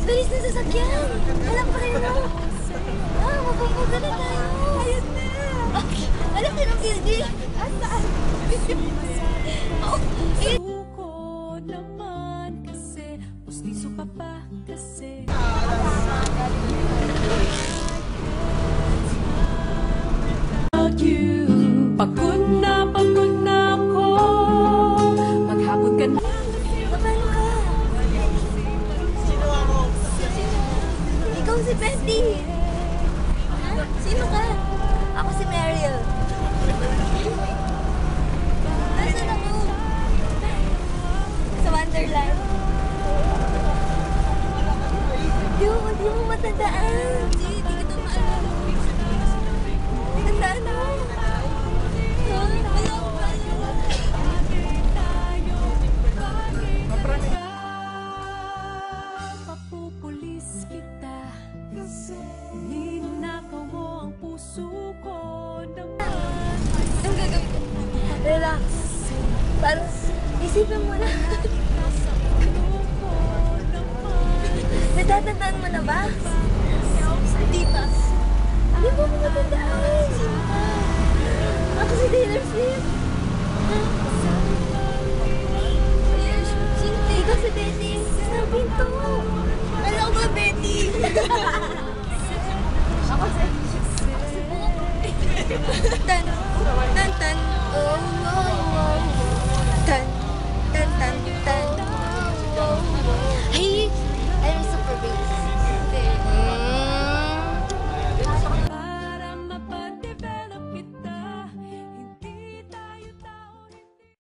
Bilis na sasakyan! Walang preno! Mapupunta na tayo! Ayun na! Alam ka ng building? Saan? Suko naman kasi pustiso ka pa kasi pagod na ako maghapon ka na. Paano ka? Sino ako? Ikaw si Betty! Ha? Sino ka? Ako si Mariel. Nasaan ako? Sa Wonderland. Di mo matandaan. Di kita maalala. Tandaan mo. Papupulis kita ninakaw mo ang puso ko naman. Ang gagawin ko. Relax. Parang isipin mo na. Natatandaan mo na ba?